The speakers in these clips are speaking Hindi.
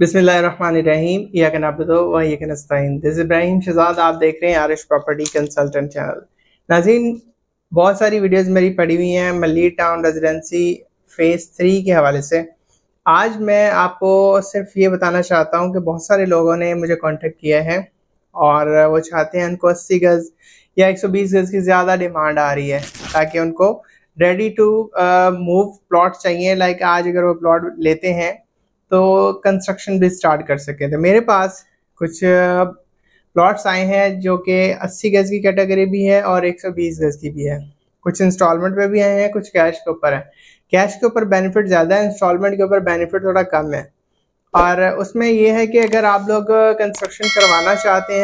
बिस्मिल्लाहिर्रहमानिर्रहीम। यह नअब्दुहु व इय्याका नस्तईन। This is Ibrahim Shahzad. आप देख रहे हैं आरिश प्रॉपर्टी कंसल्टेंट चैनल। नाज़रीन, बहुत सारी वीडियोस मेरी पड़ी हुई हैं मलीर टाउन रेजिडेंसी फेज़ 3 के हवाले से। आज मैं आपको सिर्फ ये बताना चाहता हूँ कि बहुत सारे लोगों ने मुझे कांटेक्ट किया है और वो चाहते हैं उनको 80 गज़ या 120 गज़ की ज़्यादा डिमांड आ रही है ताकि उनको रेडी टू मूव प्लॉट चाहिए। लाइक आज अगर वो प्लॉट लेते हैं तो कंस्ट्रक्शन भी स्टार्ट कर सके। तो मेरे पास कुछ प्लॉट्स आए हैं जो कि 80 गज़ की कैटेगरी भी है और 120 गज़ की भी है। कुछ इंस्टॉलमेंट पे भी आए हैं, कुछ कैश के ऊपर है। कैश के ऊपर बेनिफिट ज़्यादा है, इंस्टॉलमेंट के ऊपर बेनिफिट थोड़ा कम है। और उसमें ये है कि अगर आप लोग कंस्ट्रक्शन करवाना चाहते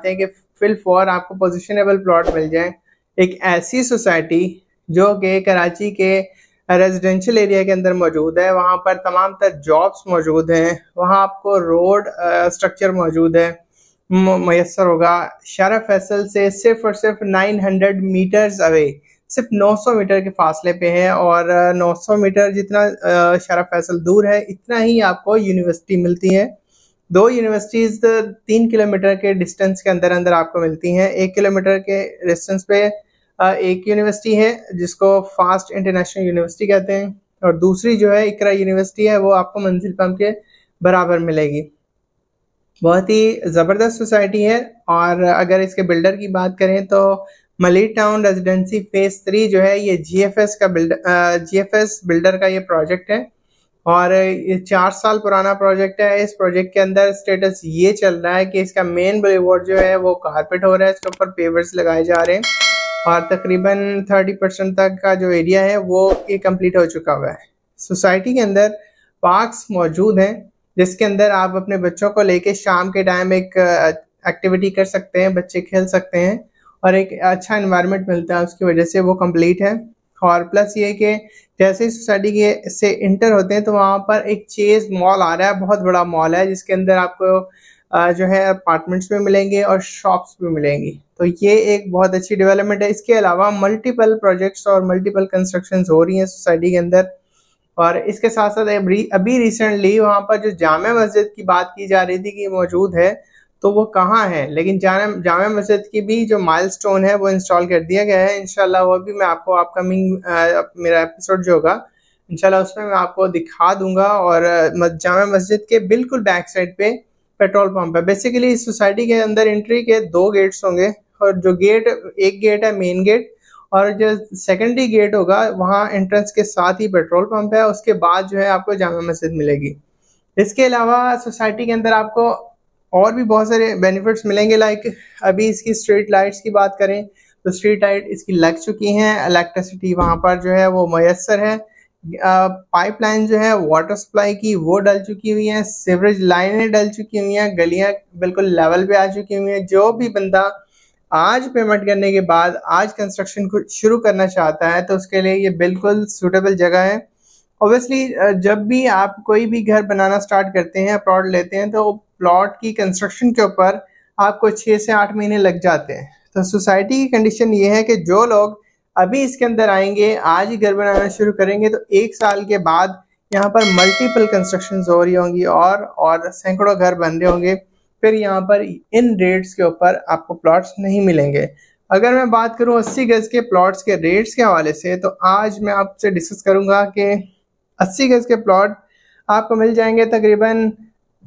हैं कि फिल फॉर आपको पोजिशनेबल प्लॉट मिल जाए, एक ऐसी सोसाइटी जो कि कराची के रेजिडेंशियल एरिया के अंदर मौजूद है, वहाँ पर तमाम तर जॉब्स मौजूद हैं, वहाँ आपको रोड स्ट्रक्चर मौजूद है, मैसर होगा। शारा फैसल से सिर्फ और सिर्फ 900 मीटर्स अवे, सिर्फ 900 मीटर के फासले पे है। और 900 मीटर जितना शारा फैसल दूर है, इतना ही आपको यूनिवर्सिटी मिलती है। 2 यूनिवर्सिटीज़ 3 किलोमीटर के डिस्टेंस के अंदर अंदर आपको मिलती हैं। 1 किलोमीटर के डिस्टेंस पे एक यूनिवर्सिटी है जिसको फास्ट इंटरनेशनल यूनिवर्सिटी कहते हैं, और दूसरी जो है इकरा यूनिवर्सिटी है, वो आपको मंजिल पंप के बराबर मिलेगी। बहुत ही ज़बरदस्त सोसाइटी है। और अगर इसके बिल्डर की बात करें तो मलीर टाउन रेजिडेंसी फेज़ 3 जो है ये जीएफएस बिल्डर का ये प्रोजेक्ट है और ये 4 साल पुराना प्रोजेक्ट है। इस प्रोजेक्ट के अंदर स्टेटस ये चल रहा है कि इसका मेन बुलेवार्ड जो है वो कारपेट हो रहा है, इसके ऊपर पेवर्स लगाए जा रहे हैं और तकरीबन 30% तक का जो एरिया है वो ये कंप्लीट हो चुका हुआ है। सोसाइटी के अंदर पार्क्स मौजूद हैं जिसके अंदर आप अपने बच्चों को लेके शाम के टाइम एक एक्टिविटी कर सकते हैं, बच्चे खेल सकते हैं और एक अच्छा एनवायरनमेंट मिलता है, उसकी वजह से वो कंप्लीट है। और प्लस ये कि जैसे सोसाइटी के से इंटर होते हैं तो वहाँ पर एक चेज मॉल आ रहा है, बहुत बड़ा मॉल है जिसके अंदर आपको जो है अपार्टमेंट्स भी मिलेंगे और शॉप्स भी मिलेंगी। तो ये एक बहुत अच्छी डेवलपमेंट है। इसके अलावा मल्टीपल प्रोजेक्ट्स और मल्टीपल कंस्ट्रक्शंस हो रही हैं सोसाइटी के अंदर। और इसके साथ साथ अभी रिसेंटली वहाँ पर जो जामा मस्जिद की बात की जा रही थी कि मौजूद है, तो वो कहाँ है, लेकिन जामा मस्जिद की भी जो माइलस्टोन है वो इंस्टॉल कर दिया गया है। इंशाल्लाह वो भी मैं आपको अपकमिंग मेरा एपिसोड जो होगा इंशाल्लाह उसमें मैं आपको दिखा दूंगा। और जामा मस्जिद के बिल्कुल बैक साइड पे पेट्रोल पंप है। बेसिकली इस सोसाइटी के अंदर एंट्री के 2 गेट्स होंगे और जो गेट, एक गेट है मेन गेट और जो सेकेंडरी गेट होगा वहाँ एंट्रेंस के साथ ही पेट्रोल पंप है, उसके बाद जो है आपको जामा मस्जिद मिलेगी। इसके अलावा सोसाइटी के अंदर आपको और भी बहुत सारे बेनिफिट्स मिलेंगे। लाइक अभी इसकी स्ट्रीट लाइट्स की बात करें तो स्ट्रीट लाइट इसकी लग चुकी हैं, इलेक्ट्रिसिटी वहाँ पर जो है वो मैसर है, पाइपलाइन जो है वाटर सप्लाई की वो डल चुकी हुई हैं, सीवरेज लाइनें डल चुकी हुई हैं, गलियां बिल्कुल लेवल पे आ चुकी हुई हैं। जो भी बंदा आज पेमेंट करने के बाद आज कंस्ट्रक्शन को शुरू करना चाहता है तो उसके लिए ये बिल्कुल सूटेबल जगह है। ऑब्वियसली जब भी आप कोई भी घर बनाना स्टार्ट करते हैं, प्लॉट लेते हैं, तो प्लॉट की कंस्ट्रक्शन के ऊपर आपको 6 से 8 महीने लग जाते हैं। तो सोसाइटी की कंडीशन ये है कि जो लोग अभी इसके अंदर आएंगे, आज ही घर बनाना शुरू करेंगे, तो 1 साल के बाद यहाँ पर मल्टीपल कंस्ट्रक्शंस हो रही होंगी और सैकड़ों घर बन रहे होंगे। फिर यहाँ पर इन रेट्स के ऊपर आपको प्लॉट्स नहीं मिलेंगे। अगर मैं बात करूँ 80 गज के प्लॉट्स के रेट्स के हवाले से, तो आज मैं आपसे डिस्कस करूँगा कि 80 गज के प्लॉट आपको मिल जाएंगे तकरीबन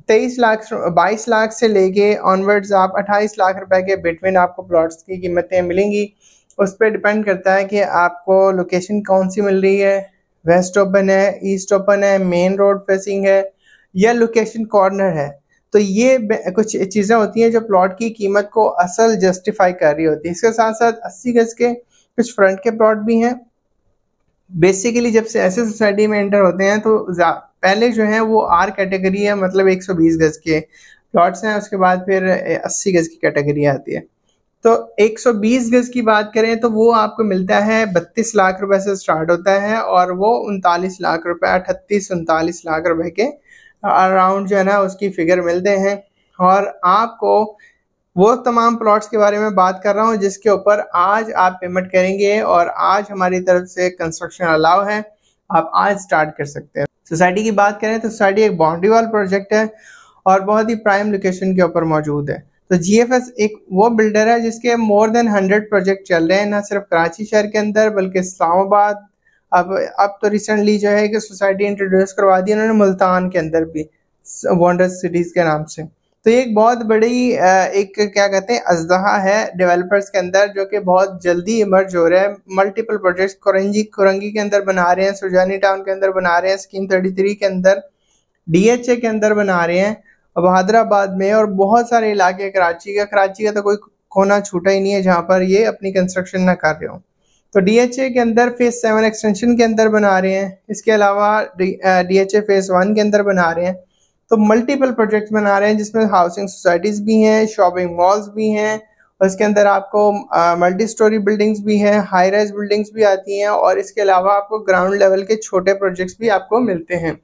22 लाख से लेके ऑनवर्ड्स आप 28 लाख रुपए के बिटवीन आपको प्लॉट्स की कीमतें मिलेंगी। उस पर डिपेंड करता है कि आपको लोकेशन कौन सी मिल रही है, वेस्ट ओपन है, ईस्ट ओपन है, मेन रोड फेसिंग है या लोकेशन कॉर्नर है। तो ये कुछ चीज़ें होती हैं जो प्लॉट की कीमत को असल जस्टिफाई कर रही होती है। इसके साथ साथ 80 गज के कुछ फ्रंट के प्लॉट भी हैं। बेसिकली जब से ऐसे सोसाइटी में एंटर होते हैं तो पहले जो है वो आर कैटेगरी है, मतलब 120 गज के प्लॉट्स हैं, उसके बाद फिर 80 गज की कैटेगरी आती है। तो 120 गज की बात करें तो वो आपको मिलता है 32 लाख रुपए से स्टार्ट होता है और वो 39 लाख रुपए, 38-39 लाख रुपए के अराउंड जो है ना उसकी फिगर मिलते हैं। और आपको वो तमाम प्लॉट्स के बारे में बात कर रहा हूँ जिसके ऊपर आज आप पेमेंट करेंगे और आज हमारी तरफ से कंस्ट्रक्शन अलाउ है, आप आज स्टार्ट कर सकते हैं। सोसाइटी की बात करें तो सोसाइटी एक बाउंड्री वाल प्रोजेक्ट है और बहुत ही प्राइम लोकेशन के ऊपर मौजूद है। तो GFS एक वो बिल्डर है जिसके मोर देन 100 प्रोजेक्ट चल रहे हैं, ना सिर्फ कराची शहर के अंदर बल्कि इस्लामाबाद, अब तो रिसेंटली जो है कि सोसाइटी इंट्रोड्यूस करवा दी उन्होंने मुल्तान के अंदर भी, वंडर्स सिटीज के नाम से। तो ये एक बहुत बड़ी एक क्या कहते हैं अजदहा है डेवलपर्स के अंदर, जो कि बहुत जल्दी इमर्ज हो रहा है। मल्टीपल प्रोजेक्ट्स कुरंगी के अंदर बना रहे हैं, सुरजानी टाउन के अंदर बना रहे हैं, स्कीम 33 के अंदर, DHA के अंदर बना रहे हैं, अब हैदराबाद में, और बहुत सारे इलाके कराची का तो कोई कोना छूटा ही नहीं है जहाँ पर ये अपनी कंस्ट्रक्शन ना कर रहे हो। तो DHA के अंदर फेज 7 एक्सटेंशन के अंदर बना रहे हैं, इसके अलावा DHA फेज 1 के अंदर बना रहे हैं। तो मल्टीपल प्रोजेक्ट्स बना रहे हैं जिसमें हाउसिंग सोसाइटीज भी हैं, शॉपिंग मॉल्स भी हैं, और इसके अंदर आपको मल्टी स्टोरी बिल्डिंग्स भी हैं, हाई राइज बिल्डिंग्स भी आती हैं, और इसके अलावा आपको ग्राउंड लेवल के छोटे प्रोजेक्ट्स भी आपको मिलते हैं।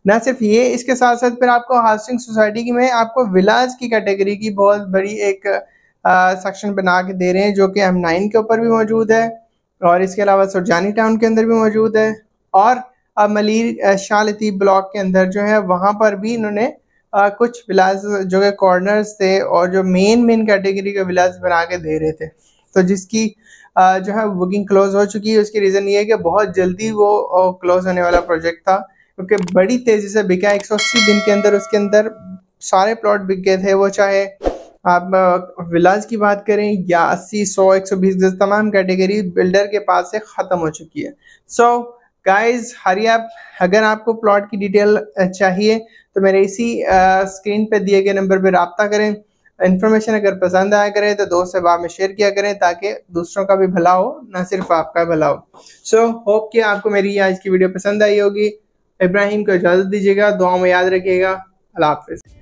ना सिर्फ ये, इसके साथ साथ फिर आपको हाउसिंग सोसाइटी की में आपको विलाज की कैटेगरी की बहुत बड़ी एक सेक्शन बना के दे रहे हैं, जो कि M9 के ऊपर भी मौजूद है, और इसके अलावा सुरजानी टाउन के अंदर भी मौजूद है, और मलीर शाह लतीफ़ ब्लॉक के अंदर जो है वहाँ पर भी इन्होंने कुछ विलाज जो कि कॉर्नर्स थे और जो मेन कैटेगरी के विलाज बना के दे रहे थे। तो जिसकी जो है बुकिंग क्लोज हो चुकी है। उसकी रीज़न ये है कि बहुत जल्दी वो क्लोज होने वाला प्रोजेक्ट था, क्योंकि बड़ी तेज़ी से बिका। 180 दिन के अंदर उसके अंदर सारे प्लॉट बिक गए थे, वो चाहे आप विलाज की बात करें या 80, 100, 120 गज, तमाम कैटेगरी बिल्डर के पास से ख़त्म हो चुकी है। सो गाइज हरी आप, अगर आपको प्लॉट की डिटेल चाहिए तो मेरे इसी स्क्रीन पे दिए गए नंबर पे रब्ता करें। इन्फॉर्मेशन अगर पसंद आया करे तो दोस्त अहबाब में शेयर किया करें, ताकि दूसरों का भी भला हो, ना सिर्फ आपका भला हो। सो होप कि आपको मेरी आज की वीडियो पसंद आई होगी। इब्राहिम को इजाज़त दीजिएगा, दुआ में याद रखिएगा। अल्लाह हाफ़िज़।